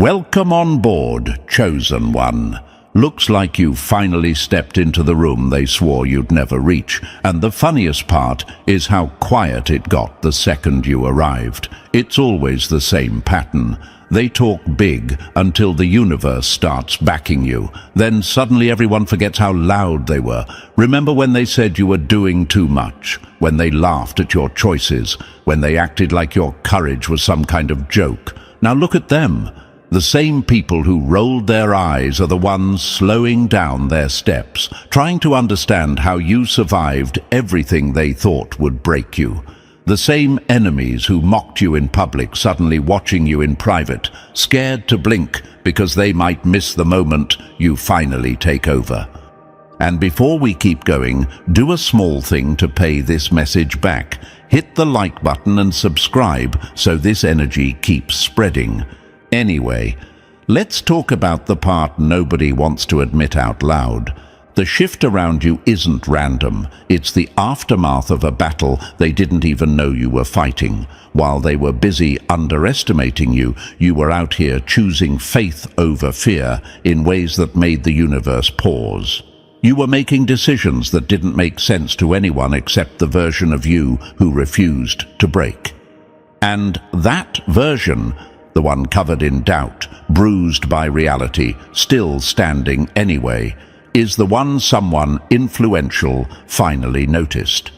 Welcome on board, chosen one. Looks like you finally stepped into the room they swore you'd never reach, and the funniest part is how quiet it got the second you arrived. It's always the same pattern. They talk big until the universe starts backing you. Then suddenly everyone forgets how loud they were. Remember when they said you were doing too much? When they laughed at your choices? When they acted like your courage was some kind of joke? Now look at them. The same people who rolled their eyes are the ones slowing down their steps, trying to understand how you survived everything they thought would break you. The same enemies who mocked you in public suddenly watching you in private, scared to blink because they might miss the moment you finally take over. And before we keep going, do a small thing to pay this message back. Hit the like button and subscribe so this energy keeps spreading. Anyway, let's talk about the part nobody wants to admit out loud. The shift around you isn't random. It's the aftermath of a battle they didn't even know you were fighting. While they were busy underestimating you, you were out here choosing faith over fear in ways that made the universe pause. You were making decisions that didn't make sense to anyone except the version of you who refused to break. And that version, the one covered in doubt, bruised by reality, still standing anyway, is the one someone influential finally noticed.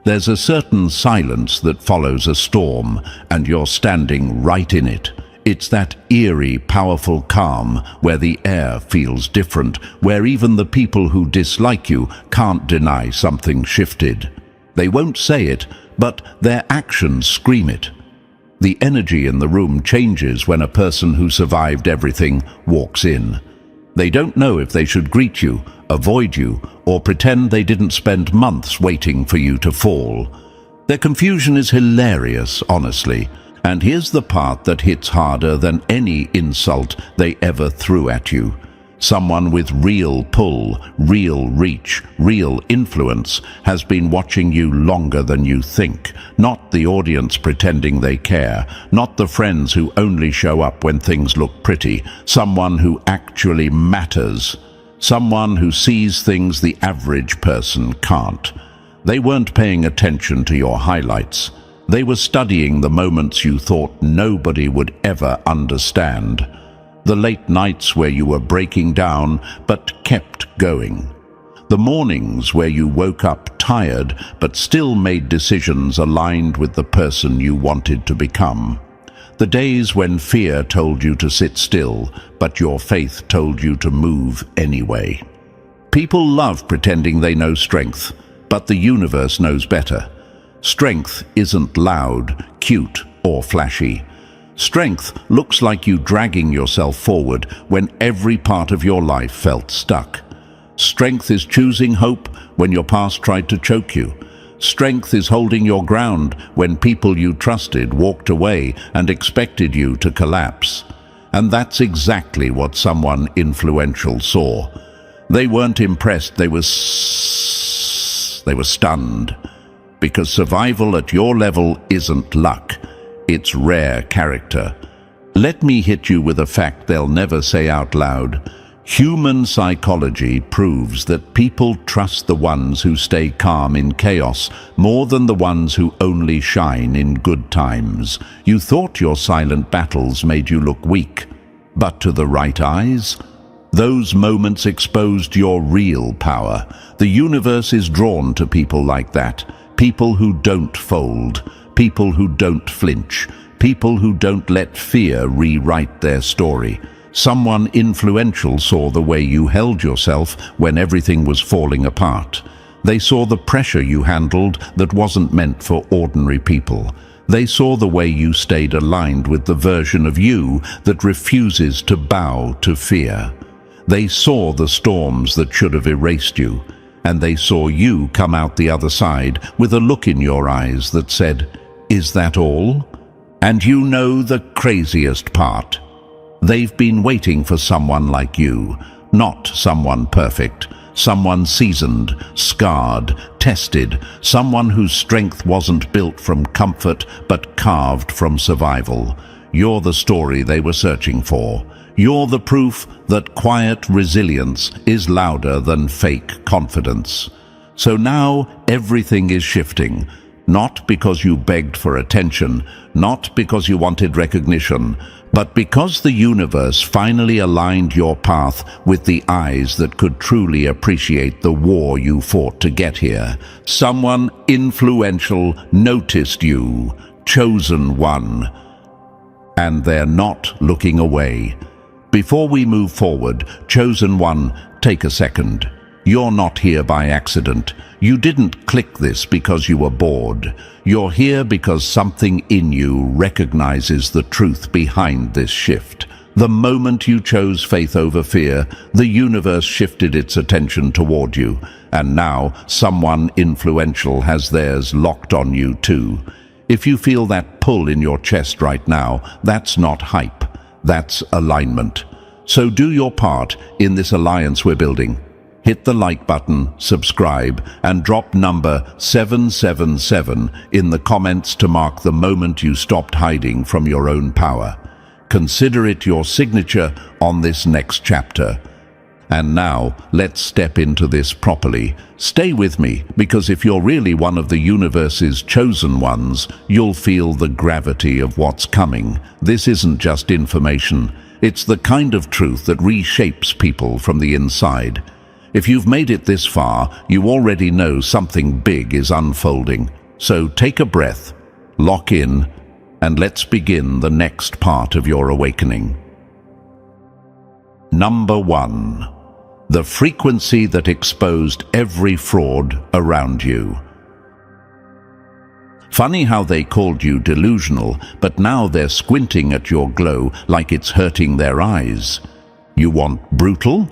There's a certain silence that follows a storm, and you're standing right in it. It's that eerie, powerful calm where the air feels different, where even the people who dislike you can't deny something shifted. They won't say it, but their actions scream it. The energy in the room changes when a person who survived everything walks in. They don't know if they should greet you, avoid you, or pretend they didn't spend months waiting for you to fall. Their confusion is hilarious, honestly, and here's the part that hits harder than any insult they ever threw at you. Someone with real pull, real reach, real influence has been watching you longer than you think. Not the audience pretending they care, not the friends who only show up when things look pretty. Someone who actually matters. Someone who sees things the average person can't. They weren't paying attention to your highlights. They were studying the moments you thought nobody would ever understand. The late nights where you were breaking down but kept going. The mornings where you woke up tired but still made decisions aligned with the person you wanted to become. The days when fear told you to sit still, but your faith told you to move anyway. People love pretending they know strength, but the universe knows better. Strength isn't loud, cute, or flashy. Strength looks like you dragging yourself forward when every part of your life felt stuck. Strength is choosing hope when your past tried to choke you. Strength is holding your ground when people you trusted walked away and expected you to collapse. And that's exactly what someone influential saw. They weren't impressed, they were stunned. Because survival at your level isn't luck. It's rare character. Let me hit you with a fact they'll never say out loud. Human psychology proves that people trust the ones who stay calm in chaos more than the ones who only shine in good times. You thought your silent battles made you look weak, but to the right eyes, those moments exposed your real power. The universe is drawn to people like that. People who don't fold. People who don't flinch, people who don't let fear rewrite their story. Someone influential saw the way you held yourself when everything was falling apart. They saw the pressure you handled that wasn't meant for ordinary people. They saw the way you stayed aligned with the version of you that refuses to bow to fear. They saw the storms that should have erased you, and they saw you come out the other side with a look in your eyes that said, "Is that all?" And you know the craziest part. They've been waiting for someone like you, not someone perfect, someone seasoned, scarred, tested, someone whose strength wasn't built from comfort but carved from survival. You're the story they were searching for. You're the proof that quiet resilience is louder than fake confidence. So now everything is shifting, not because you begged for attention, not because you wanted recognition, but because the universe finally aligned your path with the eyes that could truly appreciate the war you fought to get here. Someone influential noticed you, chosen one, and they're not looking away. Before we move forward, chosen one, take a second. You're not here by accident. You didn't click this because you were bored. You're here because something in you recognizes the truth behind this shift. The moment you chose faith over fear, the universe shifted its attention toward you, and now someone influential has theirs locked on you too. If you feel that pull in your chest right now, that's not hype. That's alignment. So do your part in this alliance we're building. Hit the like button, subscribe, and drop number 777 in the comments to mark the moment you stopped hiding from your own power. Consider it your signature on this next chapter. And now, let's step into this properly. Stay with me, because if you're really one of the universe's chosen ones, you'll feel the gravity of what's coming. This isn't just information. It's the kind of truth that reshapes people from the inside. If you've made it this far, you already know something big is unfolding. So take a breath, lock in, and let's begin the next part of your awakening. Number 1. The frequency that exposed every fraud around you. Funny how they called you delusional, but now they're squinting at your glow like it's hurting their eyes. You want brutal?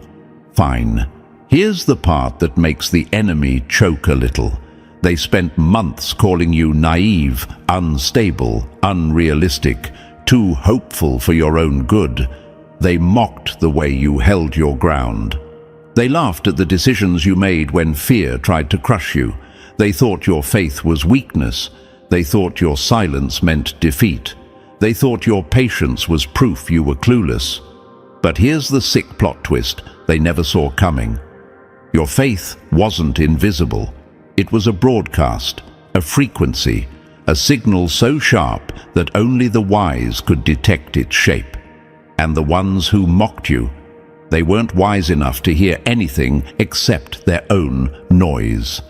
Fine. Here's the part that makes the enemy choke a little. They spent months calling you naive, unstable, unrealistic, too hopeful for your own good. They mocked the way you held your ground. They laughed at the decisions you made when fear tried to crush you. They thought your faith was weakness. They thought your silence meant defeat. They thought your patience was proof you were clueless. But here's the sick plot twist they never saw coming. Your faith wasn't invisible. It was a broadcast, a frequency, a signal so sharp that only the wise could detect its shape. And the ones who mocked you, they weren't wise enough to hear anything except their own noise.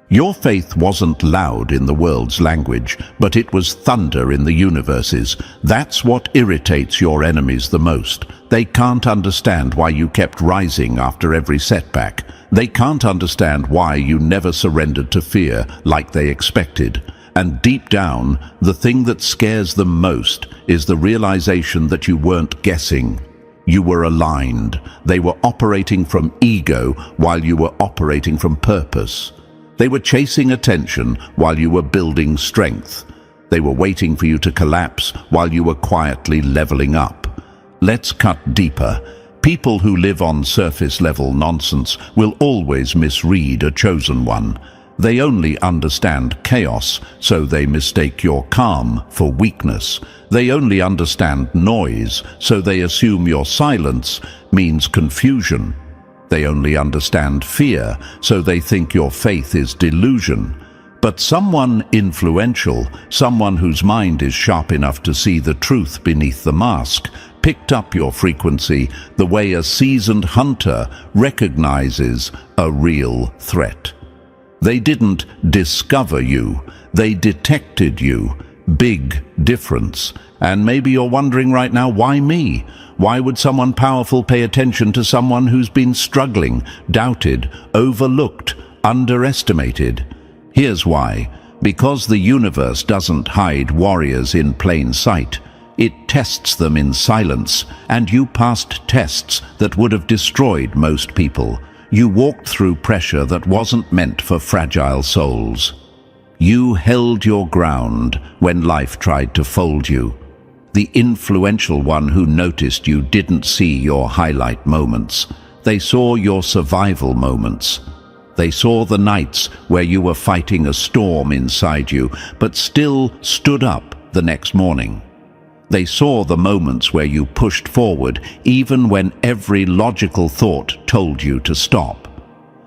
Your faith wasn't loud in the world's language, but it was thunder in the universe's. That's what irritates your enemies the most. They can't understand why you kept rising after every setback. They can't understand why you never surrendered to fear like they expected. And deep down, the thing that scares them most is the realization that you weren't guessing. You were aligned. They were operating from ego while you were operating from purpose. They were chasing attention while you were building strength. They were waiting for you to collapse while you were quietly leveling up. Let's cut deeper. People who live on surface-level nonsense will always misread a chosen one. They only understand chaos, so they mistake your calm for weakness. They only understand noise, so they assume your silence means confusion. They only understand fear, so they think your faith is delusion. But someone influential, someone whose mind is sharp enough to see the truth beneath the mask, picked up your frequency the way a seasoned hunter recognizes a real threat. They didn't discover you, they detected you. Big difference. And maybe you're wondering right now, why me? Why would someone powerful pay attention to someone who's been struggling, doubted, overlooked, underestimated? Here's why. Because the universe doesn't hide warriors in plain sight. It tests them in silence, and you passed tests that would have destroyed most people. You walked through pressure that wasn't meant for fragile souls. You held your ground when life tried to fold you. The influential one who noticed you didn't see your highlight moments. They saw your survival moments. They saw the nights where you were fighting a storm inside you, but still stood up the next morning. They saw the moments where you pushed forward, even when every logical thought told you to stop.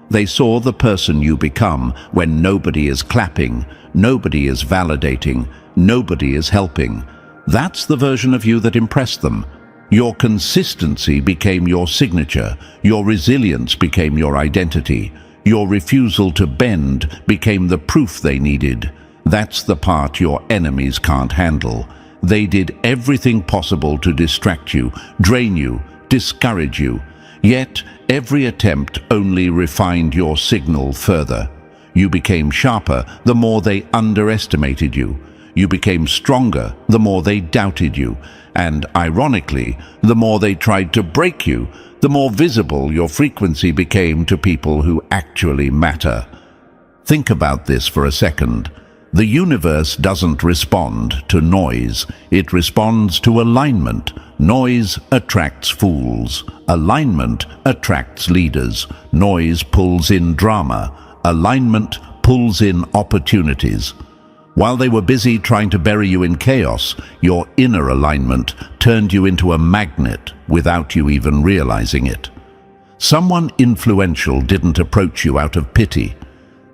They saw the person you become when nobody is clapping, nobody is validating, nobody is helping. That's the version of you that impressed them. Your consistency became your signature. Your resilience became your identity. Your refusal to bend became the proof they needed. That's the part your enemies can't handle. They did everything possible to distract you, drain you, discourage you. Yet, every attempt only refined your signal further. You became sharper the more they underestimated you. You became stronger the more they doubted you. And, ironically, the more they tried to break you, the more visible your frequency became to people who actually matter. Think about this for a second. The universe doesn't respond to noise. It responds to alignment. Noise attracts fools. Alignment attracts leaders. Noise pulls in drama. Alignment pulls in opportunities. While they were busy trying to bury you in chaos, your inner alignment turned you into a magnet without you even realizing it. Someone influential didn't approach you out of pity.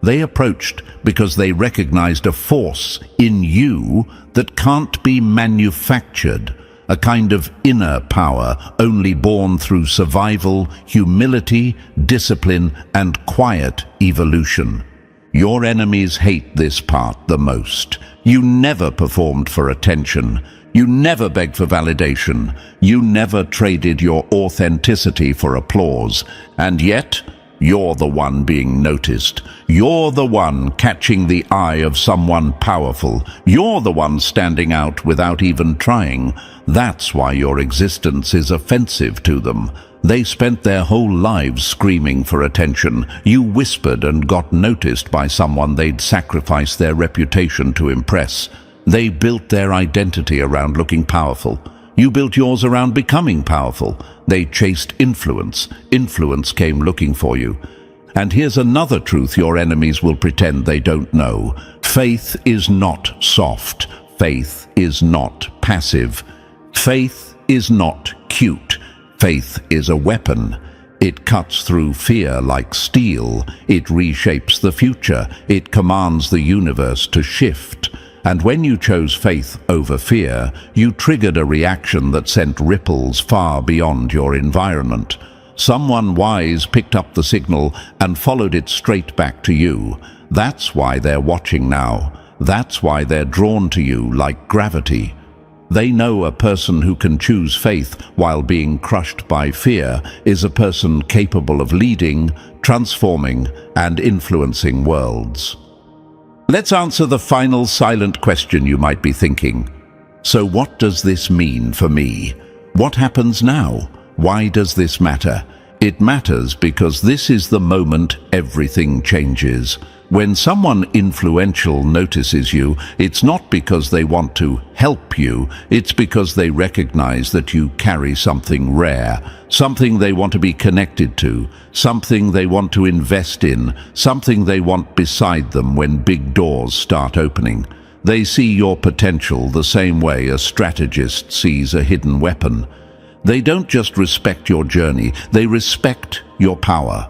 They approached because they recognized a force in you that can't be manufactured, a kind of inner power only born through survival, humility, discipline, and quiet evolution. Your enemies hate this part the most. You never performed for attention. You never begged for validation. You never traded your authenticity for applause. And yet, you're the one being noticed. You're the one catching the eye of someone powerful. You're the one standing out without even trying. That's why your existence is offensive to them. They spent their whole lives screaming for attention. You whispered and got noticed by someone they'd sacrificed their reputation to impress. They built their identity around looking powerful. You built yours around becoming powerful. They chased influence. Influence came looking for you. And here's another truth your enemies will pretend they don't know. Faith is not soft. Faith is not passive. Faith is not cute. Faith is a weapon. It cuts through fear like steel. It reshapes the future. It commands the universe to shift. And when you chose faith over fear, you triggered a reaction that sent ripples far beyond your environment. Someone wise picked up the signal and followed it straight back to you. That's why they're watching now. That's why they're drawn to you like gravity. They know a person who can choose faith while being crushed by fear is a person capable of leading, transforming, and influencing worlds. Let's answer the final silent question you might be thinking. So what does this mean for me? What happens now? Why does this matter? It matters because this is the moment everything changes. When someone influential notices you, it's not because they want to help you, it's because they recognize that you carry something rare, something they want to be connected to, something they want to invest in, something they want beside them when big doors start opening. They see your potential the same way a strategist sees a hidden weapon. They don't just respect your journey, they respect your power.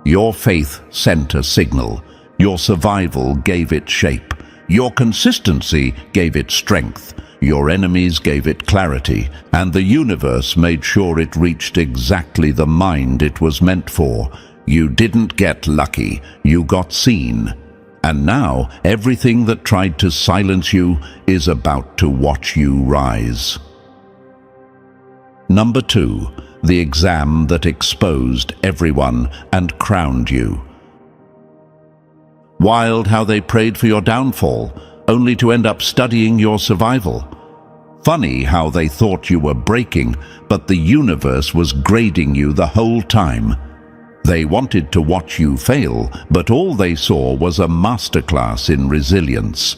Your faith sent a signal. Your survival gave it shape. Your consistency gave it strength. Your enemies gave it clarity. And the universe made sure it reached exactly the mind it was meant for. You didn't get lucky. You got seen. And now, everything that tried to silence you is about to watch you rise. Number 2, the exam that exposed everyone and crowned you. Wild how they prayed for your downfall, only to end up studying your survival. Funny how they thought you were breaking, but the universe was grading you the whole time. They wanted to watch you fail, but all they saw was a masterclass in resilience.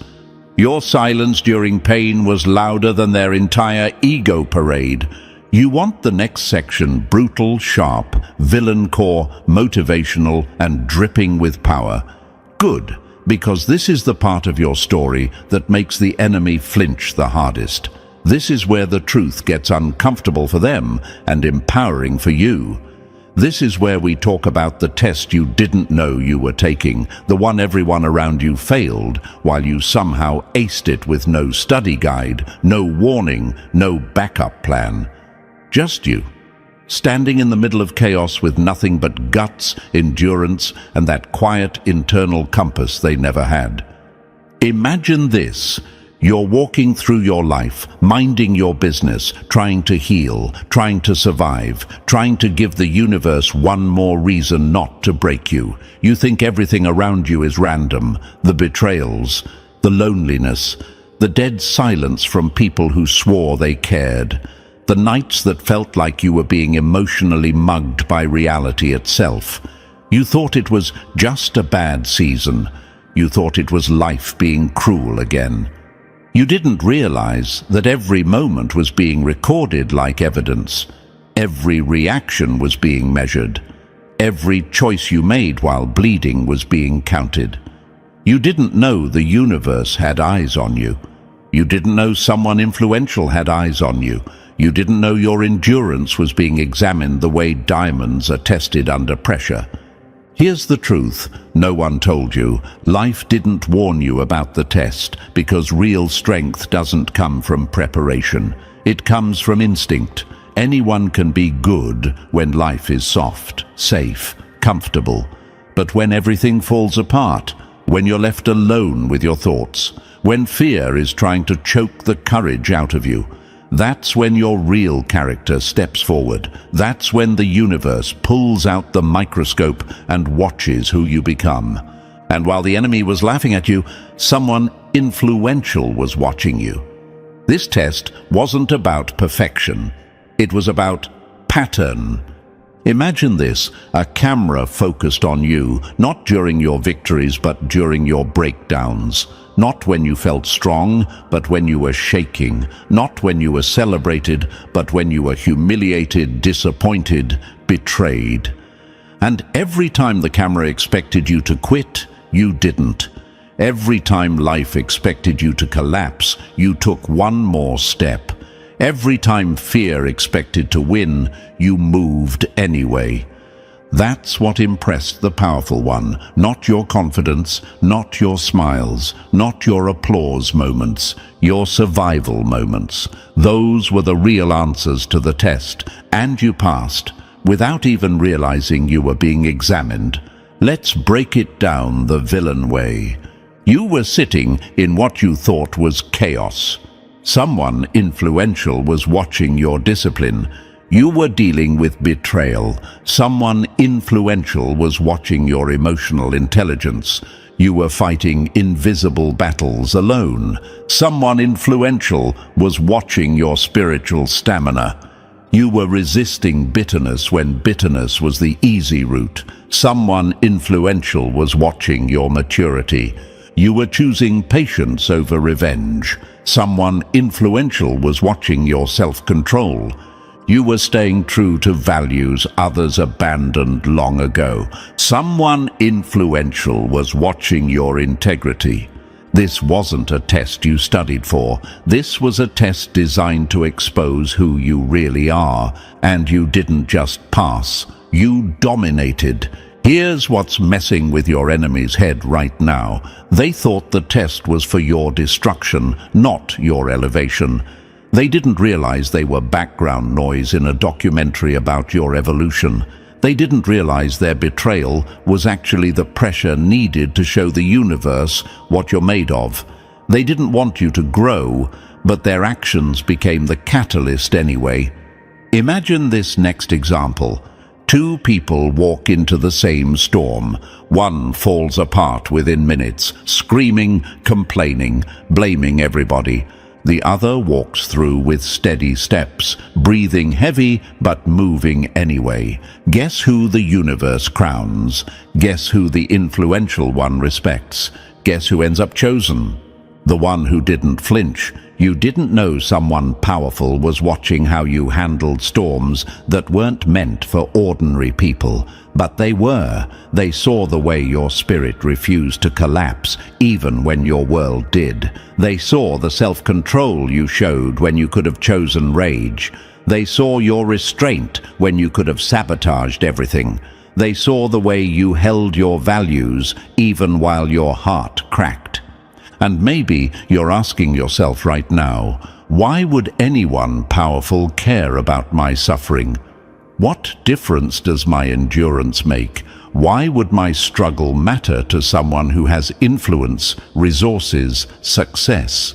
Your silence during pain was louder than their entire ego parade. You want the next section brutal, sharp, villain core, motivational, and dripping with power. Good, because this is the part of your story that makes the enemy flinch the hardest. This is where the truth gets uncomfortable for them and empowering for you. This is where we talk about the test you didn't know you were taking, the one everyone around you failed, while you somehow aced it with no study guide, no warning, no backup plan. Just you, standing in the middle of chaos with nothing but guts, endurance, and that quiet internal compass they never had. Imagine this. You're walking through your life, minding your business, trying to heal, trying to survive, trying to give the universe one more reason not to break you. You think everything around you is random, the betrayals, the loneliness, the dead silence from people who swore they cared, the nights that felt like you were being emotionally mugged by reality itself. You thought it was just a bad season. You thought it was life being cruel again. You didn't realize that every moment was being recorded like evidence. Every reaction was being measured. Every choice you made while bleeding was being counted. You didn't know the universe had eyes on you. You didn't know someone influential had eyes on you. You didn't know your endurance was being examined the way diamonds are tested under pressure. Here's the truth no one told you. Life didn't warn you about the test because real strength doesn't come from preparation. It comes from instinct. Anyone can be good when life is soft, safe, comfortable. But when everything falls apart, when you're left alone with your thoughts, when fear is trying to choke the courage out of you, that's when your real character steps forward. That's when the universe pulls out the microscope and watches who you become. And while the enemy was laughing at you, someone influential was watching you. This test wasn't about perfection. It was about pattern. Imagine this, a camera focused on you, not during your victories, but during your breakdowns. Not when you felt strong, but when you were shaking. Not when you were celebrated, but when you were humiliated, disappointed, betrayed. And every time the camera expected you to quit, you didn't. Every time life expected you to collapse, you took one more step. Every time fear expected to win, you moved anyway. That's what impressed the powerful one, not your confidence, not your smiles, not your applause moments, your survival moments. Those were the real answers to the test, and you passed, without even realizing you were being examined. Let's break it down the villain way. You were sitting in what you thought was chaos. Someone influential was watching your discipline. You were dealing with betrayal. Someone influential was watching your emotional intelligence. You were fighting invisible battles alone. Someone influential was watching your spiritual stamina. You were resisting bitterness when bitterness was the easy route. Someone influential was watching your maturity. You were choosing patience over revenge. Someone influential was watching your self-control. You were staying true to values others abandoned long ago. Someone influential was watching your integrity. This wasn't a test you studied for. This was a test designed to expose who you really are. And you didn't just pass. You dominated. Here's what's messing with your enemy's head right now. They thought the test was for your destruction, not your elevation. They didn't realize they were background noise in a documentary about your evolution. They didn't realize their betrayal was actually the pressure needed to show the universe what you're made of. They didn't want you to grow, but their actions became the catalyst anyway. Imagine this next example. Two people walk into the same storm. One falls apart within minutes, screaming, complaining, blaming everybody. The other walks through with steady steps, breathing heavy but moving anyway. Guess who the universe crowns? Guess who the influential one respects? Guess who ends up chosen? The one who didn't flinch. You didn't know someone powerful was watching how you handled storms that weren't meant for ordinary people, but they were. They saw the way your spirit refused to collapse, even when your world did. They saw the self-control you showed when you could have chosen rage. They saw your restraint when you could have sabotaged everything. They saw the way you held your values, even while your heart cracked. And maybe you're asking yourself right now, why would anyone powerful care about my suffering? What difference does my endurance make? Why would my struggle matter to someone who has influence, resources, success?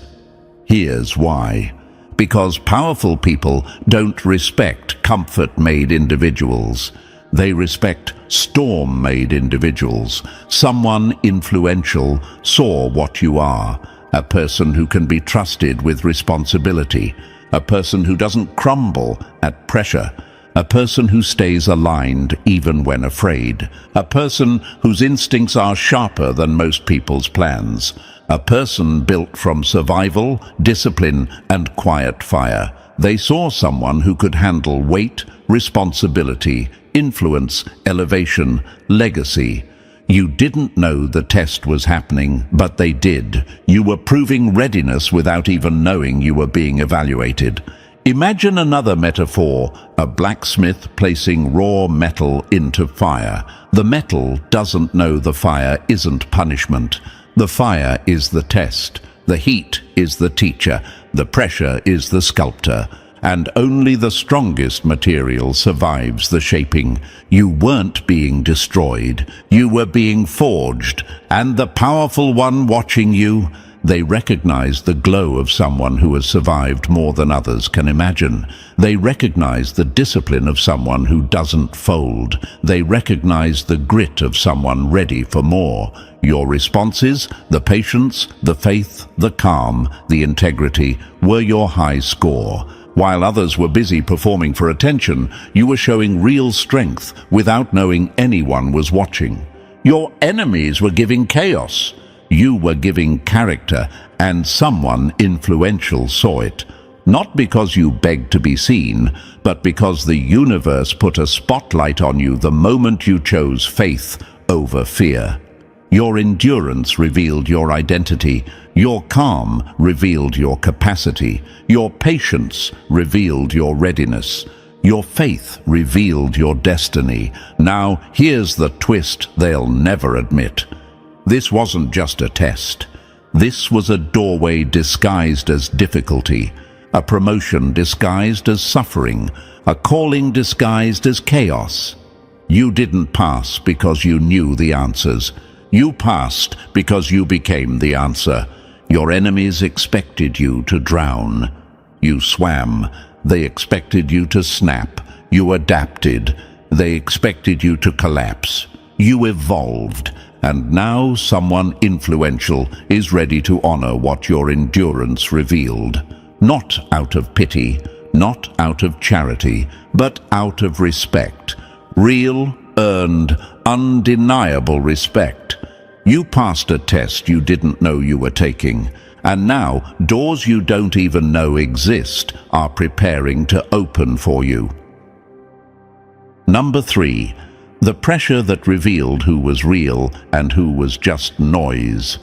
Here's why. Because powerful people don't respect comfort-made individuals. They respect storm-made individuals. Someone influential saw what you are, a person who can be trusted with responsibility, a person who doesn't crumble at pressure, a person who stays aligned even when afraid, a person whose instincts are sharper than most people's plans, a person built from survival, discipline, and quiet fire. They saw someone who could handle weight, responsibility, influence, elevation, legacy. You didn't know the test was happening, but they did. You were proving readiness without even knowing you were being evaluated. Imagine another metaphor, a blacksmith placing raw metal into fire. The metal doesn't know the fire isn't punishment. The fire is the test. The heat is the teacher. The pressure is the sculptor. And only the strongest material survives the shaping. You weren't being destroyed. You were being forged. And the powerful one watching you, they recognize the glow of someone who has survived more than others can imagine. They recognize the discipline of someone who doesn't fold. They recognize the grit of someone ready for more. Your responses, the patience, the faith, the calm, the integrity, were your high score. While others were busy performing for attention, you were showing real strength without knowing anyone was watching. Your enemies were giving chaos. You were giving character, and someone influential saw it. Not because you begged to be seen, but because the universe put a spotlight on you the moment you chose faith over fear. Your endurance revealed your identity. Your calm revealed your capacity. Your patience revealed your readiness. Your faith revealed your destiny. Now, here's the twist they'll never admit. This wasn't just a test. This was a doorway disguised as difficulty, a promotion disguised as suffering, a calling disguised as chaos. You didn't pass because you knew the answers. You passed because you became the answer. Your enemies expected you to drown. You swam. They expected you to snap. You adapted. They expected you to collapse. You evolved. And now someone influential is ready to honor what your endurance revealed. Not out of pity, not out of charity, but out of respect. Real, earned, undeniable respect. You passed a test you didn't know you were taking, and now doors you don't even know exist are preparing to open for you. Number 3. The pressure that revealed who was real and who was just noise.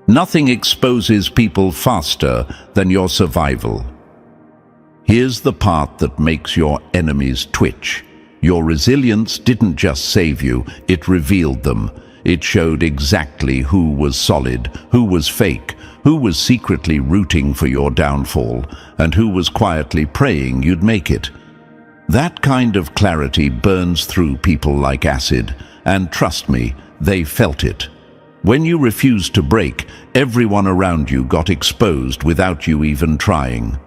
Nothing exposes people faster than your survival. Here's the part that makes your enemies twitch. Your resilience didn't just save you, it revealed them. It showed exactly who was solid, who was fake, who was secretly rooting for your downfall, and who was quietly praying you'd make it. That kind of clarity burns through people like acid, and trust me, they felt it. When you refused to break, everyone around you got exposed without you even trying.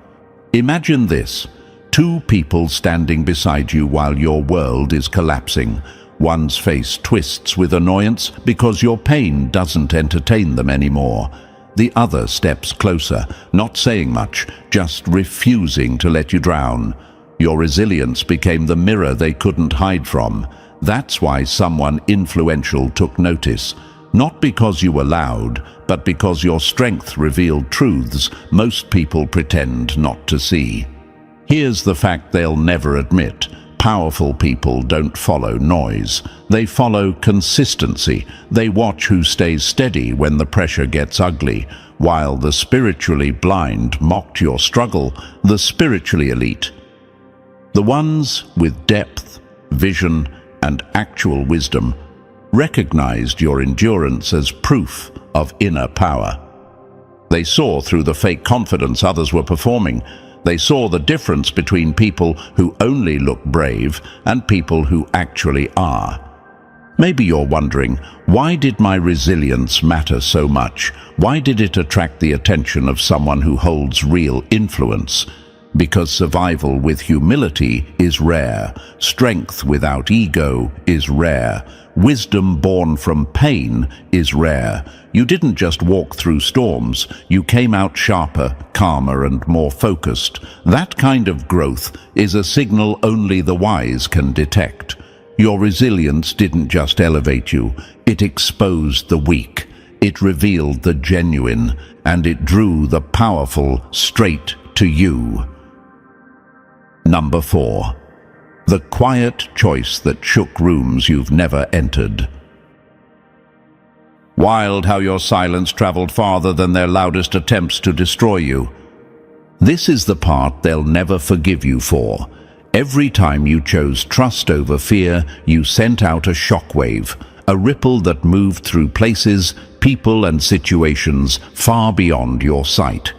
Imagine this. 2 people standing beside you while your world is collapsing. One's face twists with annoyance because your pain doesn't entertain them anymore. The other steps closer, not saying much, just refusing to let you drown. Your resilience became the mirror they couldn't hide from. That's why someone influential took notice. Not because you were loud, but because your strength revealed truths most people pretend not to see. Here's the fact they'll never admit. Powerful people don't follow noise. They follow consistency. They watch who stays steady when the pressure gets ugly. While the spiritually blind mocked your struggle, the spiritually elite, the ones with depth, vision, and actual wisdom, recognized your endurance as proof of inner power. They saw through the fake confidence others were performing. They saw the difference between people who only look brave and people who actually are. Maybe you're wondering, why did my resilience matter so much? Why did it attract the attention of someone who holds real influence? Because survival with humility is rare. Strength without ego is rare. Wisdom born from pain is rare. You didn't just walk through storms. You came out sharper, calmer, and more focused. That kind of growth is a signal only the wise can detect. Your resilience didn't just elevate you. It exposed the weak. It revealed the genuine. And it drew the powerful straight to you. Number 4. The quiet choice that shook rooms you've never entered. Wild how your silence traveled farther than their loudest attempts to destroy you. This is the part they'll never forgive you for. Every time you chose trust over fear, you sent out a shockwave, a ripple that moved through places, people, and situations far beyond your sight.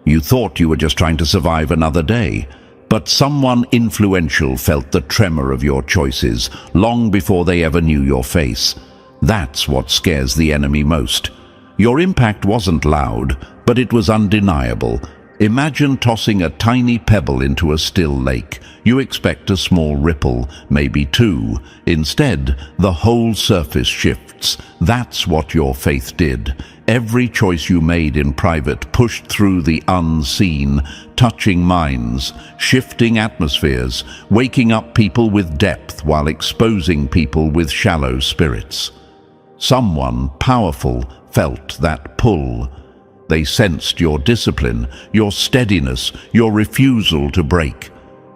You thought you were just trying to survive another day. But someone influential felt the tremor of your choices long before they ever knew your face. That's what scares the enemy most. Your impact wasn't loud, but it was undeniable. Imagine tossing a tiny pebble into a still lake. You expect a small ripple, maybe two. Instead, the whole surface shifts. That's what your faith did. Every choice you made in private pushed through the unseen, touching minds, shifting atmospheres, waking up people with depth while exposing people with shallow spirits. Someone powerful felt that pull. They sensed your discipline, your steadiness, your refusal to break.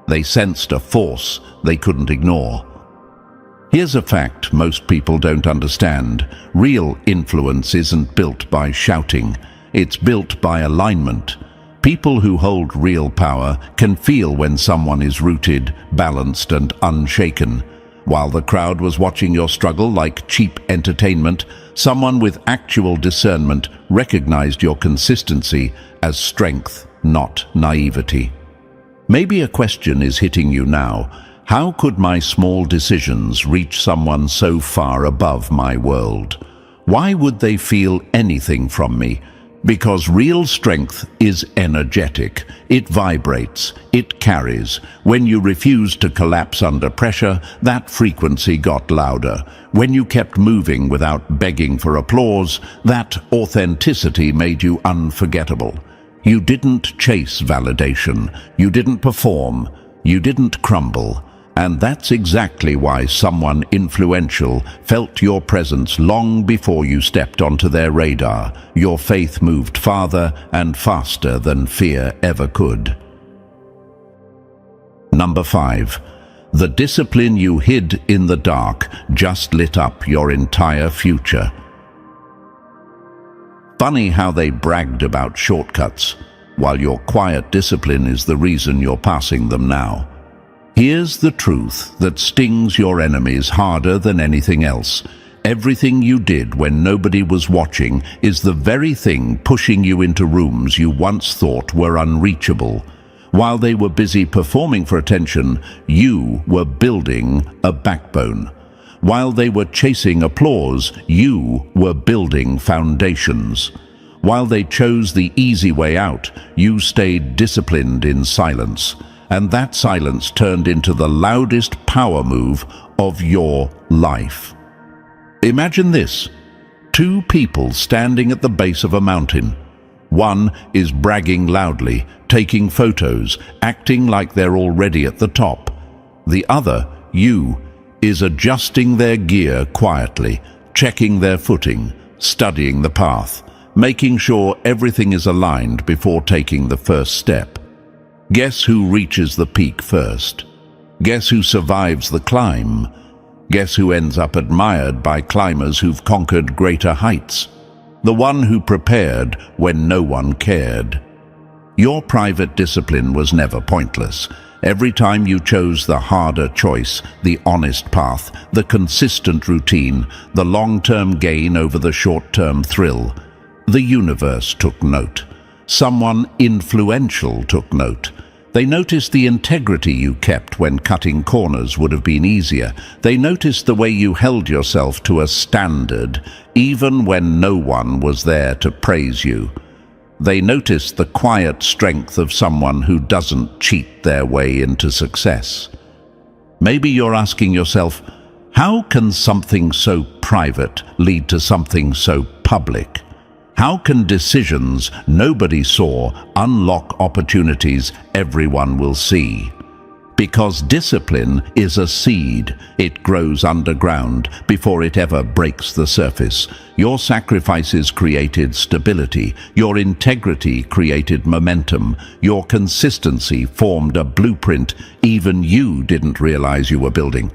They sensed a force they couldn't ignore. Here's a fact most people don't understand. Real influence isn't built by shouting. It's built by alignment. People who hold real power can feel when someone is rooted, balanced, and unshaken. While the crowd was watching your struggle like cheap entertainment, someone with actual discernment recognized your consistency as strength, not naivety. Maybe a question is hitting you now. How could my small decisions reach someone so far above my world? Why would they feel anything from me? Because real strength is energetic. It vibrates. It carries. When you refused to collapse under pressure, that frequency got louder. When you kept moving without begging for applause, that authenticity made you unforgettable. You didn't chase validation. You didn't perform. You didn't crumble. And that's exactly why someone influential felt your presence long before you stepped onto their radar. Your faith moved farther and faster than fear ever could. Number 5. The discipline you hid in the dark just lit up your entire future. Funny how they bragged about shortcuts, while your quiet discipline is the reason you're passing them now. Here's the truth that stings your enemies harder than anything else. Everything you did when nobody was watching is the very thing pushing you into rooms you once thought were unreachable. While they were busy performing for attention, you were building a backbone. While they were chasing applause, you were building foundations. While they chose the easy way out, you stayed disciplined in silence. And that silence turned into the loudest power move of your life. Imagine this: 2 people standing at the base of a mountain. One is bragging loudly, taking photos, acting like they're already at the top. The other, you, is adjusting their gear quietly, checking their footing, studying the path, making sure everything is aligned before taking the first step. Guess who reaches the peak first? Guess who survives the climb? Guess who ends up admired by climbers who've conquered greater heights? The one who prepared when no one cared. Your private discipline was never pointless. Every time you chose the harder choice, the honest path, the consistent routine, the long-term gain over the short-term thrill, the universe took note. Someone influential took note. They noticed the integrity you kept when cutting corners would have been easier. They noticed the way you held yourself to a standard, even when no one was there to praise you. They noticed the quiet strength of someone who doesn't cheat their way into success. Maybe you're asking yourself, how can something so private lead to something so public? How can decisions nobody saw unlock opportunities everyone will see? Because discipline is a seed. It grows underground before it ever breaks the surface. Your sacrifices created stability. Your integrity created momentum. Your consistency formed a blueprint even you didn't realize you were building.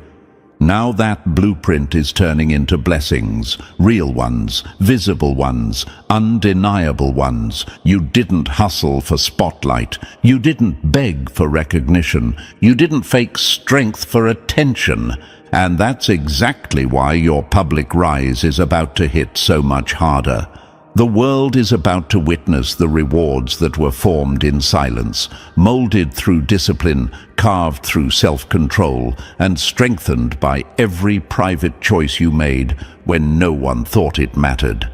Now that blueprint is turning into blessings, real ones, visible ones, undeniable ones. You didn't hustle for spotlight. You didn't beg for recognition. You didn't fake strength for attention. And that's exactly why your public rise is about to hit so much harder. The world is about to witness the rewards that were formed in silence, molded through discipline, carved through self-control, and strengthened by every private choice you made when no one thought it mattered.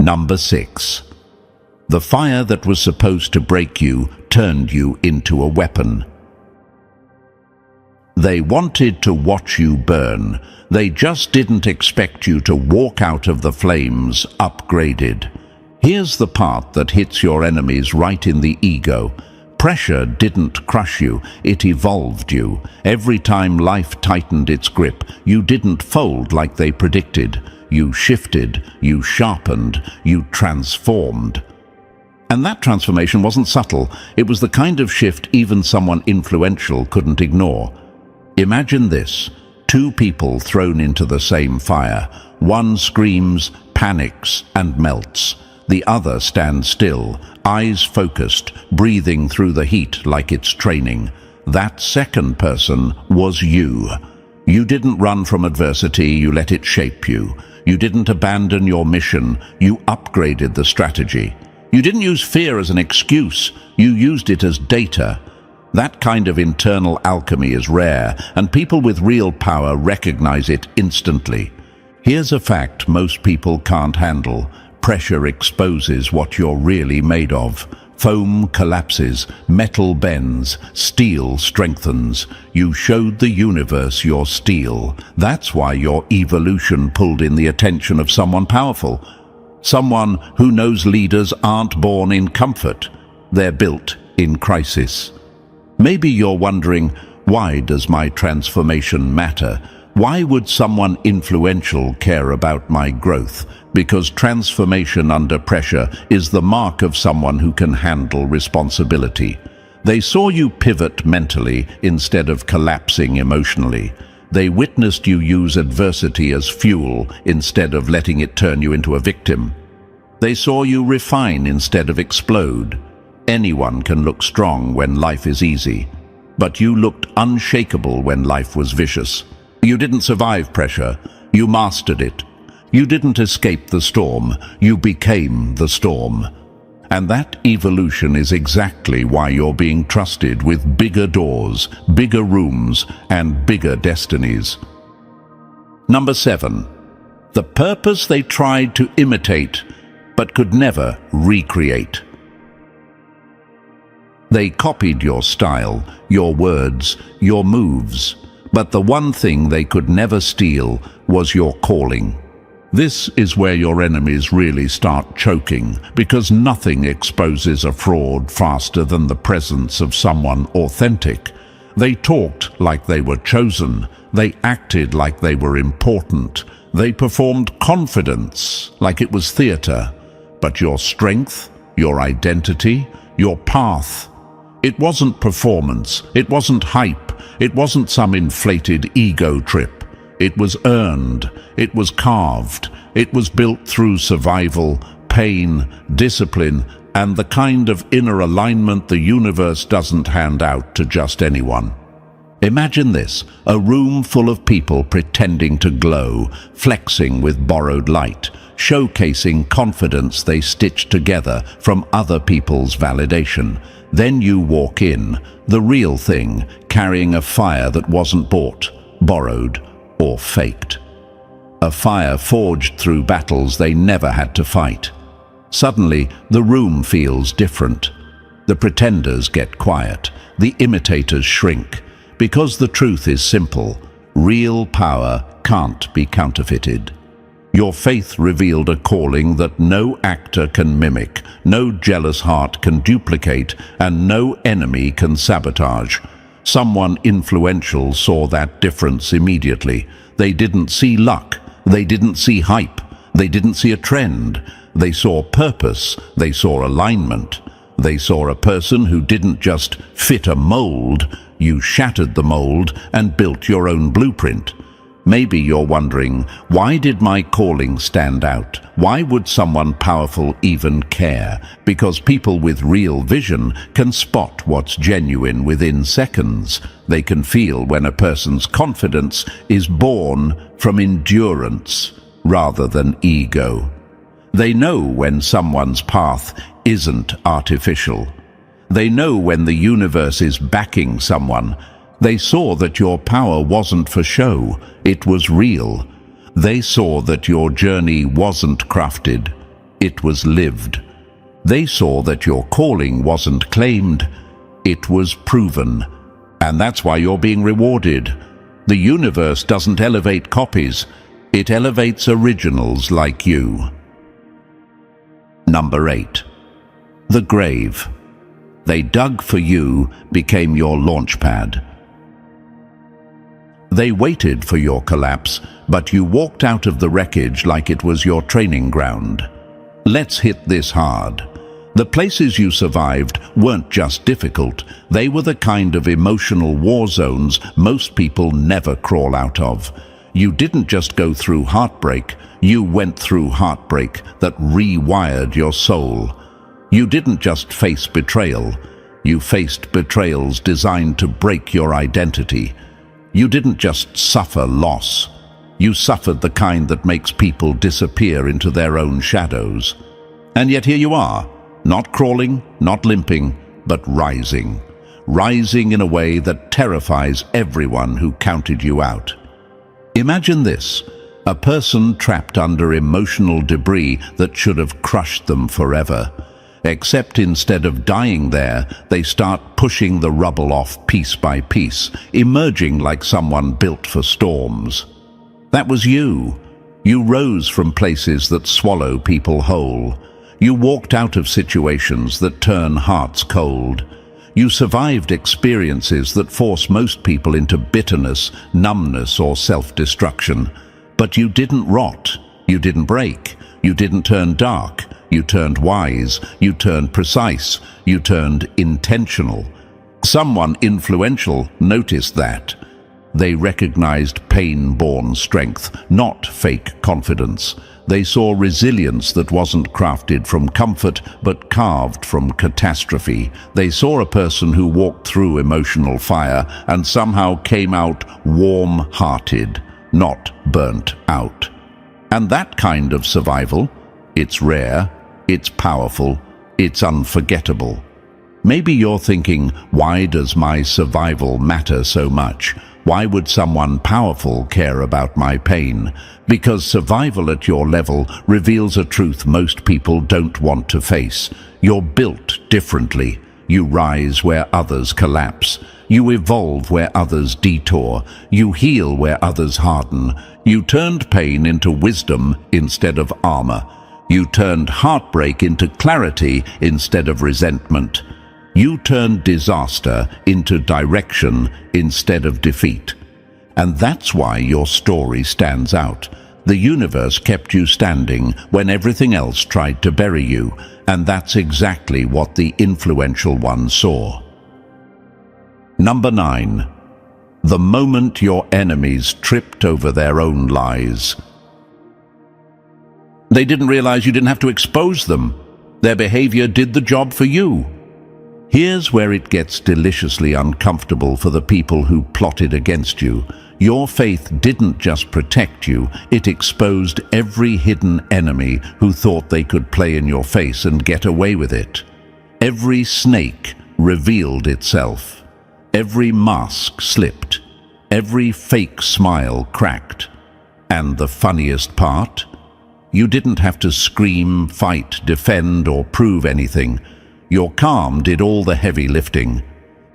Number 6. The fire that was supposed to break you turned you into a weapon. They wanted to watch you burn. They just didn't expect you to walk out of the flames upgraded. Here's the part that hits your enemies right in the ego. Pressure didn't crush you, it evolved you. Every time life tightened its grip, you didn't fold like they predicted. You shifted, you sharpened, you transformed. And that transformation wasn't subtle. It was the kind of shift even someone influential couldn't ignore. Imagine this. 2 people thrown into the same fire. One screams, panics, and melts. The other stands still, eyes focused, breathing through the heat like it's training. That second person was you. You didn't run from adversity, you let it shape you. You didn't abandon your mission, you upgraded the strategy. You didn't use fear as an excuse, you used it as data. That kind of internal alchemy is rare, and people with real power recognize it instantly. Here's a fact most people can't handle. Pressure exposes what you're really made of. Foam collapses, metal bends, steel strengthens. You showed the universe your steel. That's why your evolution pulled in the attention of someone powerful. Someone who knows leaders aren't born in comfort. They're built in crisis. Maybe you're wondering, why does my transformation matter? Why would someone influential care about my growth? Because transformation under pressure is the mark of someone who can handle responsibility. They saw you pivot mentally instead of collapsing emotionally. They witnessed you use adversity as fuel instead of letting it turn you into a victim. They saw you refine instead of explode. Anyone can look strong when life is easy, but you looked unshakable when life was vicious. You didn't survive pressure, you mastered it. You didn't escape the storm, you became the storm. And that evolution is exactly why you're being trusted with bigger doors, bigger rooms, and bigger destinies. Number 7. The purpose they tried to imitate, but could never recreate. They copied your style, your words, your moves, but the one thing they could never steal was your calling. This is where your enemies really start choking, because nothing exposes a fraud faster than the presence of someone authentic. They talked like they were chosen. They acted like they were important. They performed confidence like it was theater, but your strength, your identity, your path. It wasn't performance, it wasn't hype, it wasn't some inflated ego trip. It was earned, it was carved, it was built through survival, pain, discipline, and the kind of inner alignment the universe doesn't hand out to just anyone. Imagine this, a room full of people pretending to glow, flexing with borrowed light, showcasing confidence they stitched together from other people's validation. Then you walk in, the real thing, carrying a fire that wasn't bought, borrowed, or faked. A fire forged through battles they never had to fight. Suddenly, the room feels different. The pretenders get quiet, the imitators shrink, because the truth is simple: real power can't be counterfeited. Your faith revealed a calling that no actor can mimic, no jealous heart can duplicate, and no enemy can sabotage. Someone influential saw that difference immediately. They didn't see luck, they didn't see hype, they didn't see a trend. They saw purpose, they saw alignment. They saw a person who didn't just fit a mold. You shattered the mold and built your own blueprint. Maybe you're wondering, why did my calling stand out? Why would someone powerful even care? Because people with real vision can spot what's genuine within seconds. They can feel when a person's confidence is born from endurance rather than ego. They know when someone's path isn't artificial. They know when the universe is backing someone. They saw that your power wasn't for show, it was real. They saw that your journey wasn't crafted, it was lived. They saw that your calling wasn't claimed, it was proven. And that's why you're being rewarded. The universe doesn't elevate copies, it elevates originals like you. Number 8. The grave. They dug for you, became your launch pad. They waited for your collapse, but you walked out of the wreckage like it was your training ground. Let's hit this hard. The places you survived weren't just difficult, they were the kind of emotional war zones most people never crawl out of. You didn't just go through heartbreak, you went through heartbreak that rewired your soul. You didn't just face betrayal, you faced betrayals designed to break your identity. You didn't just suffer loss, you suffered the kind that makes people disappear into their own shadows. And yet here you are, not crawling, not limping, but rising. Rising in a way that terrifies everyone who counted you out. Imagine this, a person trapped under emotional debris that should have crushed them forever. Except instead of dying there, they start pushing the rubble off piece by piece, emerging like someone built for storms. That was you. You rose from places that swallow people whole. You walked out of situations that turn hearts cold. You survived experiences that force most people into bitterness, numbness, or self-destruction. But you didn't rot. You didn't break. You didn't turn dark. You turned wise, you turned precise, you turned intentional. Someone influential noticed that. They recognized pain-born strength, not fake confidence. They saw resilience that wasn't crafted from comfort, but carved from catastrophe. They saw a person who walked through emotional fire and somehow came out warm-hearted, not burnt out. And that kind of survival, it's rare, it's powerful, it's unforgettable. Maybe you're thinking, why does my survival matter so much? Why would someone powerful care about my pain? Because survival at your level reveals a truth most people don't want to face. You're built differently. You rise where others collapse. You evolve where others detour. You heal where others harden. You turned pain into wisdom instead of armor. You turned heartbreak into clarity instead of resentment. You turned disaster into direction instead of defeat. And that's why your story stands out. The universe kept you standing when everything else tried to bury you, and that's exactly what the influential one saw. Number 9. The moment your enemies tripped over their own lies. They didn't realize you didn't have to expose them. Their behavior did the job for you. Here's where it gets deliciously uncomfortable for the people who plotted against you. Your faith didn't just protect you, it exposed every hidden enemy who thought they could play in your face and get away with it. Every snake revealed itself. Every mask slipped. Every fake smile cracked. And the funniest part? You didn't have to scream, fight, defend, or prove anything. Your calm did all the heavy lifting.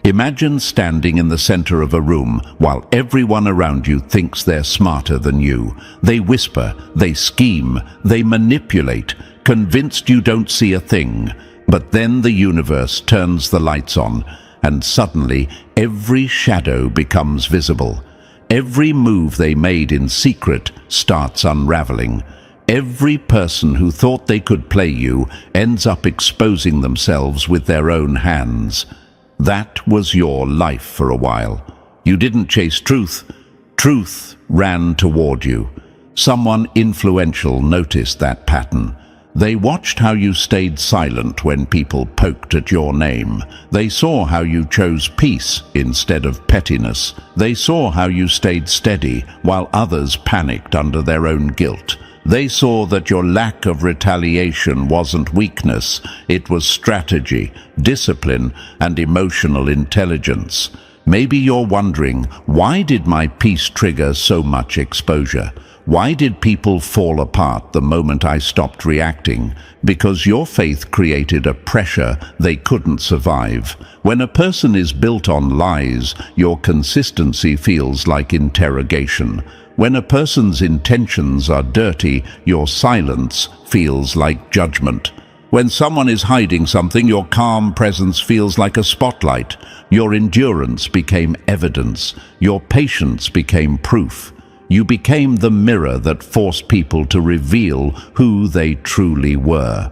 Imagine standing in the center of a room while everyone around you thinks they're smarter than you. They whisper, they scheme, they manipulate, convinced you don't see a thing. But then the universe turns the lights on, and suddenly every shadow becomes visible. Every move they made in secret starts unraveling. Every person who thought they could play you ends up exposing themselves with their own hands. That was your life for a while. You didn't chase truth. Truth ran toward you. Someone influential noticed that pattern. They watched how you stayed silent when people poked at your name. They saw how you chose peace instead of pettiness. They saw how you stayed steady while others panicked under their own guilt. They saw that your lack of retaliation wasn't weakness, it was strategy, discipline, and emotional intelligence. Maybe you're wondering, why did my peace trigger so much exposure? Why did people fall apart the moment I stopped reacting? Because your faith created a pressure they couldn't survive. When a person is built on lies, your consistency feels like interrogation. When a person's intentions are dirty, your silence feels like judgment. When someone is hiding something, your calm presence feels like a spotlight. Your endurance became evidence. Your patience became proof. You became the mirror that forced people to reveal who they truly were.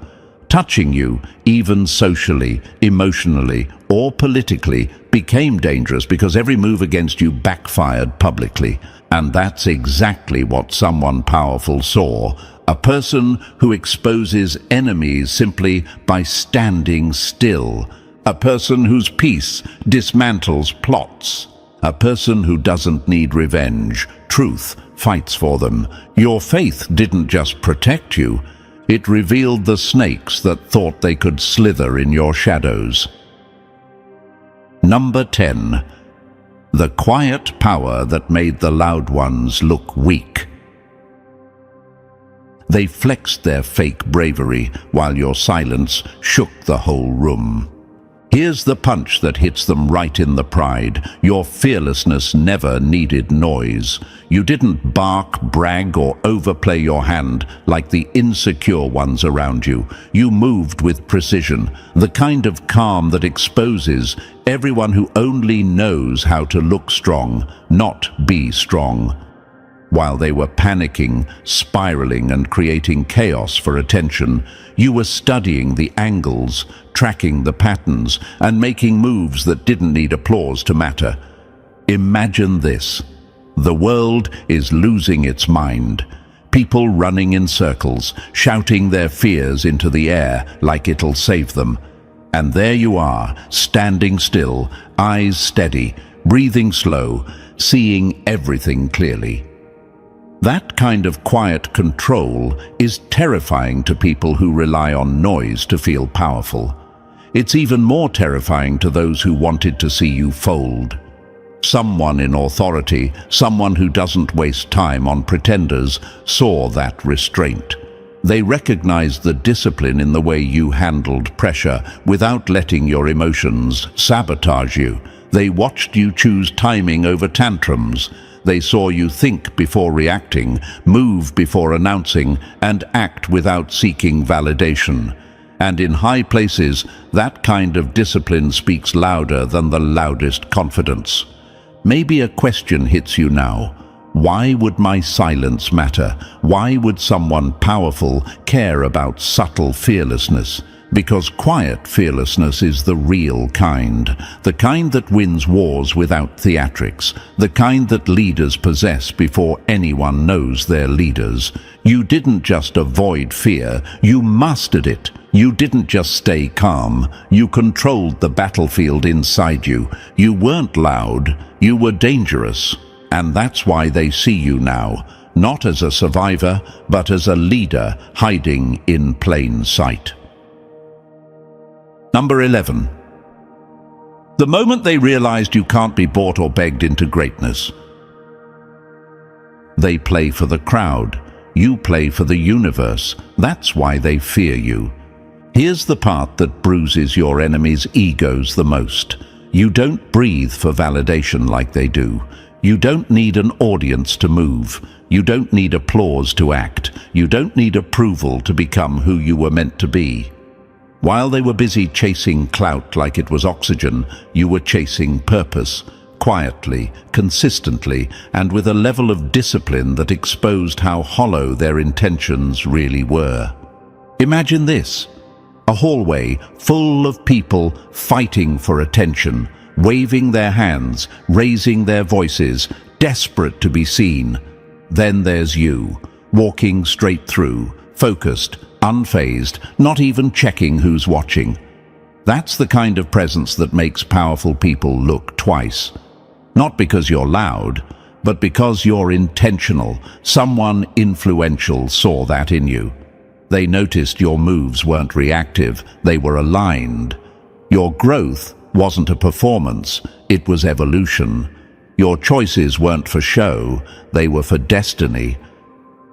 Touching you, even socially, emotionally, or politically, became dangerous because every move against you backfired publicly. And that's exactly what someone powerful saw. A person who exposes enemies simply by standing still. A person whose peace dismantles plots. A person who doesn't need revenge. Truth fights for them. Your faith didn't just protect you. It revealed the snakes that thought they could slither in your shadows. Number 10. The quiet power that made the loud ones look weak. They flexed their fake bravery while your silence shook the whole room. Here's the punch that hits them right in the pride. Your fearlessness never needed noise. You didn't bark, brag, or overplay your hand like the insecure ones around you. You moved with precision, the kind of calm that exposes everyone who only knows how to look strong, not be strong. While they were panicking, spiraling, and creating chaos for attention, you were studying the angles, tracking the patterns, and making moves that didn't need applause to matter. Imagine this. The world is losing its mind. People running in circles, shouting their fears into the air like it'll save them. And there you are, standing still, eyes steady, breathing slow, seeing everything clearly. That kind of quiet control is terrifying to people who rely on noise to feel powerful. It's even more terrifying to those who wanted to see you fold. Someone in authority, someone who doesn't waste time on pretenders, saw that restraint. They recognized the discipline in the way you handled pressure without letting your emotions sabotage you. They watched you choose timing over tantrums. They saw you think before reacting, move before announcing, and act without seeking validation. And in high places, that kind of discipline speaks louder than the loudest confidence. Maybe a question hits you now. Why would my silence matter? Why would someone powerful care about subtle fearlessness? Because quiet fearlessness is the real kind. The kind that wins wars without theatrics. The kind that leaders possess before anyone knows they're leaders. You didn't just avoid fear, you mastered it. You didn't just stay calm, you controlled the battlefield inside you. You weren't loud, you were dangerous. And that's why they see you now, not as a survivor, but as a leader hiding in plain sight. Number 11. The moment they realized you can't be bought or begged into greatness. They play for the crowd. You play for the universe. That's why they fear you. Here's the part that bruises your enemies' egos the most. You don't breathe for validation like they do. You don't need an audience to move. You don't need applause to act. You don't need approval to become who you were meant to be. While they were busy chasing clout like it was oxygen, you were chasing purpose, quietly, consistently, and with a level of discipline that exposed how hollow their intentions really were. Imagine this: a hallway full of people fighting for attention, waving their hands, raising their voices, desperate to be seen. Then there's you, walking straight through, focused, unfazed, not even checking who's watching. That's the kind of presence that makes powerful people look twice. Not because you're loud, but because you're intentional. Someone influential saw that in you. They noticed your moves weren't reactive, they were aligned. Your growth wasn't a performance, it was evolution. Your choices weren't for show, they were for destiny.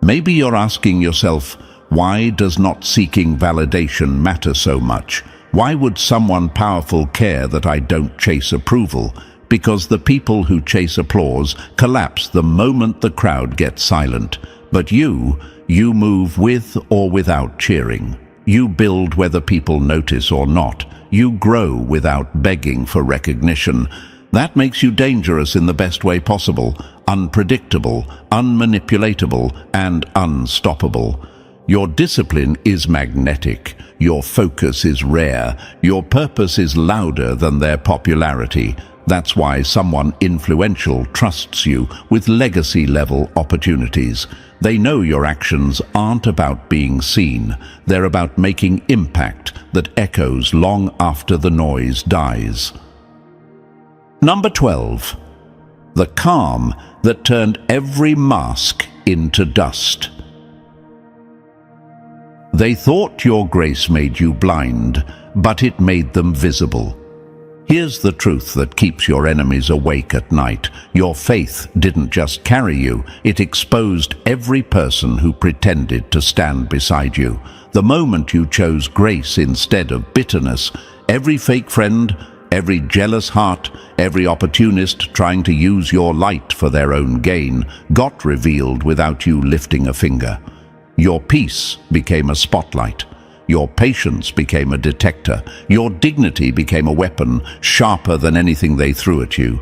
Maybe you're asking yourself, why does not seeking validation matter so much? Why would someone powerful care that I don't chase approval? Because the people who chase applause collapse the moment the crowd gets silent. But you move with or without cheering. You build whether people notice or not. You grow without begging for recognition. That makes you dangerous in the best way possible, unpredictable, unmanipulatable, and unstoppable. Your discipline is magnetic, your focus is rare, your purpose is louder than their popularity. That's why someone influential trusts you with legacy-level opportunities. They know your actions aren't about being seen, they're about making impact that echoes long after the noise dies. Number 12. The calm that turned every mask into dust. They thought your grace made you blind, but it made them visible. Here's the truth that keeps your enemies awake at night. Your faith didn't just carry you, it exposed every person who pretended to stand beside you. The moment you chose grace instead of bitterness, every fake friend, every jealous heart, every opportunist trying to use your light for their own gain got revealed without you lifting a finger. Your peace became a spotlight. Your patience became a detector. Your dignity became a weapon sharper than anything they threw at you.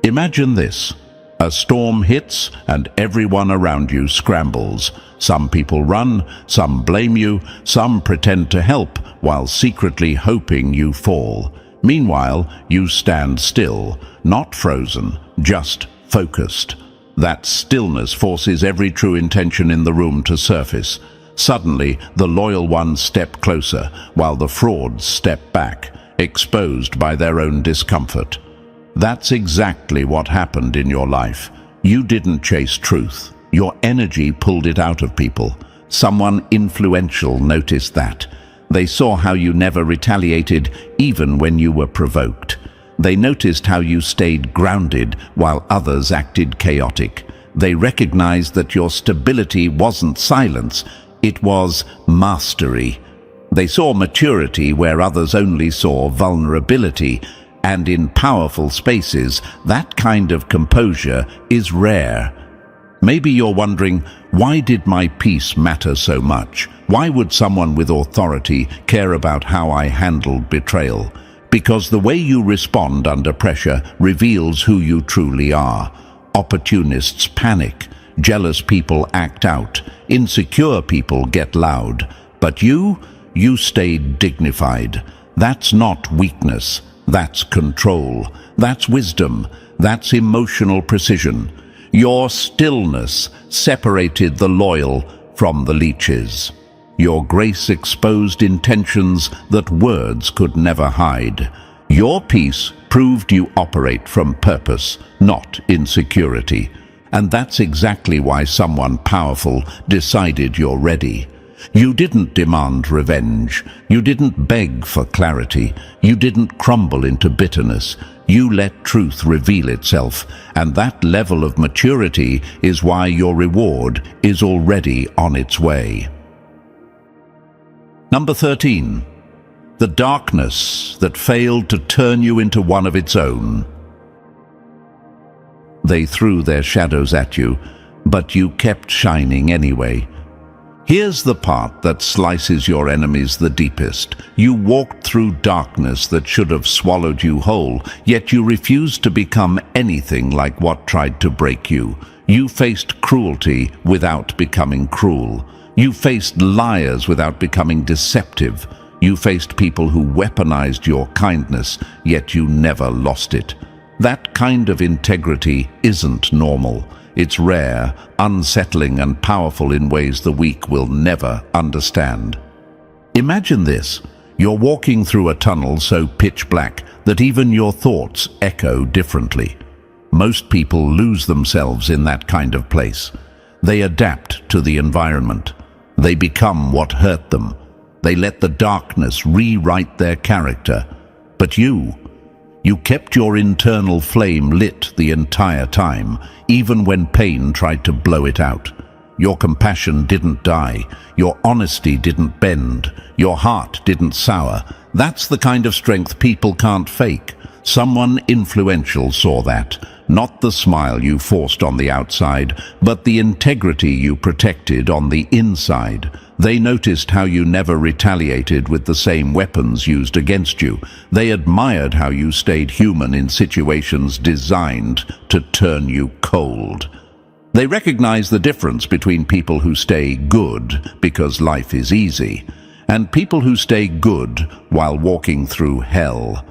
Imagine this. A storm hits and everyone around you scrambles. Some people run, some blame you, some pretend to help while secretly hoping you fall. Meanwhile, you stand still, not frozen, just focused. That stillness forces every true intention in the room to surface. Suddenly, the loyal ones step closer, while the frauds step back, exposed by their own discomfort. That's exactly what happened in your life. You didn't chase truth. Your energy pulled it out of people. Someone influential noticed that. They saw how you never retaliated, even when you were provoked. They noticed how you stayed grounded while others acted chaotic. They recognized that your stability wasn't silence, it was mastery. They saw maturity where others only saw vulnerability, and in powerful spaces, that kind of composure is rare. Maybe you're wondering, why did my peace matter so much? Why would someone with authority care about how I handled betrayal? Because the way you respond under pressure reveals who you truly are. opportunists panic, jealous people act out, insecure people get loud. But you stayed dignified. That's not weakness, that's control, that's wisdom, that's emotional precision. Your stillness separated the loyal from the leeches. Your grace exposed intentions that words could never hide. Your peace proved you operate from purpose, not insecurity. And that's exactly why someone powerful decided you're ready. You didn't demand revenge. You didn't beg for clarity. You didn't crumble into bitterness. You let truth reveal itself, and that level of maturity is why your reward is already on its way. Number 13. The darkness that failed to turn you into one of its own. They threw their shadows at you, but you kept shining anyway. Here's the part that slices your enemies the deepest. You walked through darkness that should have swallowed you whole, yet you refused to become anything like what tried to break you. You faced cruelty without becoming cruel. You faced liars without becoming deceptive. You faced people who weaponized your kindness, yet you never lost it. That kind of integrity isn't normal. It's rare, unsettling, and powerful in ways the weak will never understand. Imagine this. You're walking through a tunnel so pitch black that even your thoughts echo differently. Most people lose themselves in that kind of place. They adapt to the environment. They become what hurt them. They let the darkness rewrite their character. But you kept your internal flame lit the entire time, even when pain tried to blow it out. Your compassion didn't die. Your honesty didn't bend. Your heart didn't sour. That's the kind of strength people can't fake. Someone influential saw that. Not the smile you forced on the outside, but the integrity you protected on the inside. They noticed how you never retaliated with the same weapons used against you. They admired how you stayed human in situations designed to turn you cold. They recognize the difference between people who stay good because life is easy, and people who stay good while walking through hell.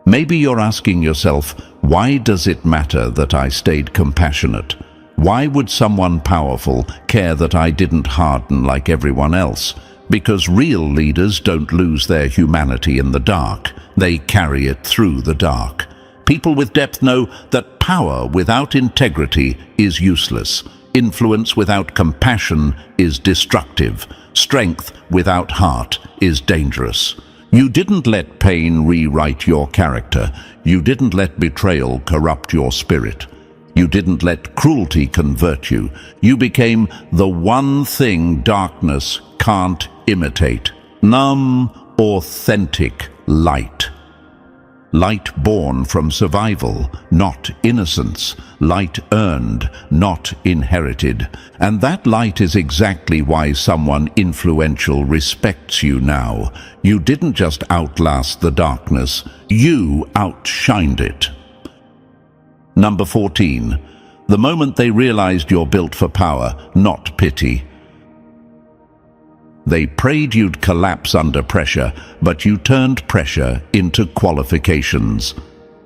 Maybe you're asking yourself, why does it matter that I stayed compassionate? Why would someone powerful care that I didn't harden like everyone else? Because real leaders don't lose their humanity in the dark. They carry it through the dark. People with depth know that power without integrity is useless. Influence without compassion is destructive. Strength without heart is dangerous. You didn't let pain rewrite your character. You didn't let betrayal corrupt your spirit. You didn't let cruelty convert you. You became the one thing darkness can't imitate: numb, authentic light. Light born from survival, not innocence. Light earned, not inherited. And that light is exactly why someone influential respects you now. You didn't just outlast the darkness, you outshined it. Number 14. The moment they realized you're built for power, not pity. They prayed you'd collapse under pressure, but you turned pressure into qualifications.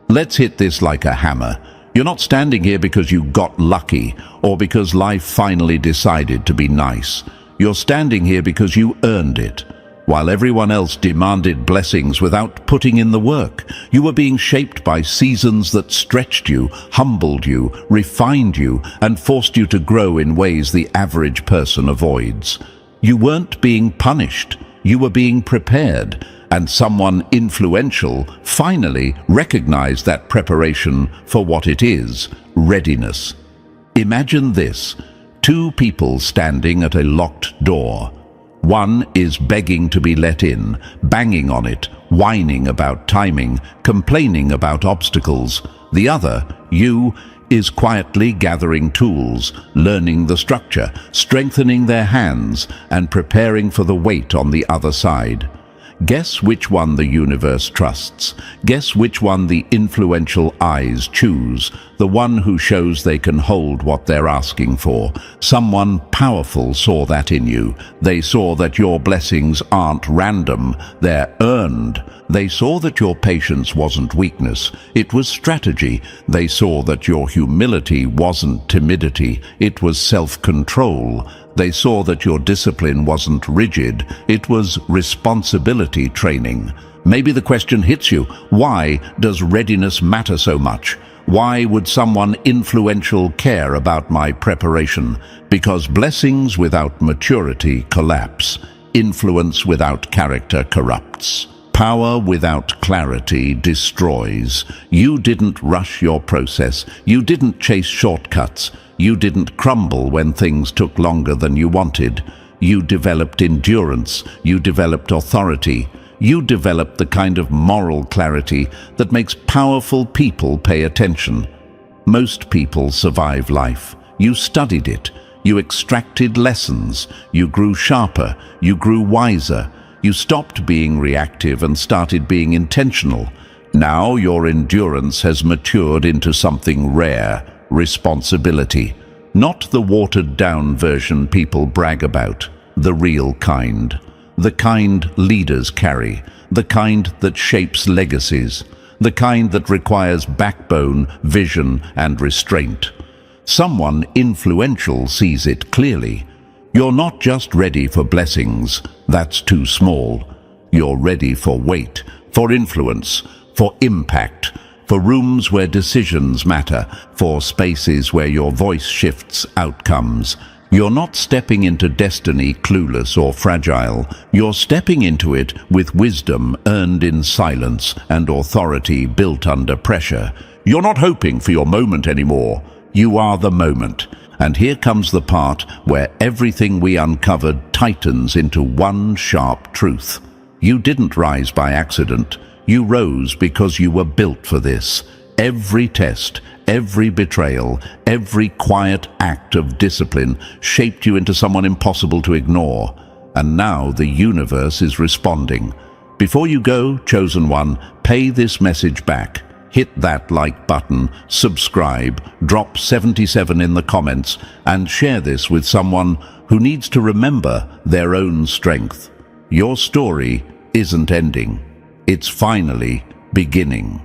Let's hit this like a hammer. You're not standing here because you got lucky, or because life finally decided to be nice. You're standing here because you earned it. While everyone else demanded blessings without putting in the work, you were being shaped by seasons that stretched you, humbled you, refined you, and forced you to grow in ways the average person avoids. You weren't being punished, you were being prepared, and someone influential finally recognized that preparation for what it is: readiness. Imagine this: two people standing at a locked door. One is begging to be let in, banging on it, whining about timing, complaining about obstacles. The other, you, is quietly gathering tools, learning the structure, strengthening their hands, and preparing for the weight on the other side. Guess which one the universe trusts. Guess which one the influential eyes choose. The one who shows they can hold what they're asking for. Someone powerful saw that in you. They saw that your blessings aren't random, they're earned. They saw that your patience wasn't weakness, it was strategy. They saw that your humility wasn't timidity, it was self-control. They saw that your discipline wasn't rigid, it was responsibility training. Maybe the question hits you, why does readiness matter so much? Why would someone influential care about my preparation? Because blessings without maturity collapse. Influence without character corrupts. Power without clarity destroys. You didn't rush your process. You didn't chase shortcuts. You didn't crumble when things took longer than you wanted. You developed endurance. You developed authority. You developed the kind of moral clarity that makes powerful people pay attention. Most people survive life. You studied it. You extracted lessons. You grew sharper. You grew wiser. You stopped being reactive and started being intentional. Now your endurance has matured into something rare, responsibility. Not the watered-down version people brag about, the real kind. The kind leaders carry, the kind that shapes legacies, the kind that requires backbone, vision, and restraint. Someone influential sees it clearly. You're not just ready for blessings, that's too small. You're ready for weight, for influence, for impact, for rooms where decisions matter, for spaces where your voice shifts outcomes. You're not stepping into destiny clueless or fragile. You're stepping into it with wisdom earned in silence and authority built under pressure. You're not hoping for your moment anymore. You are the moment. And here comes the part where everything we uncovered tightens into one sharp truth. You didn't rise by accident. You rose because you were built for this. Every test, every betrayal, every quiet act of discipline shaped you into someone impossible to ignore. And now the universe is responding. Before you go, chosen one, pay this message back. Hit that like button, subscribe, drop 77 in the comments, and share this with someone who needs to remember their own strength. Your story isn't ending. It's finally beginning.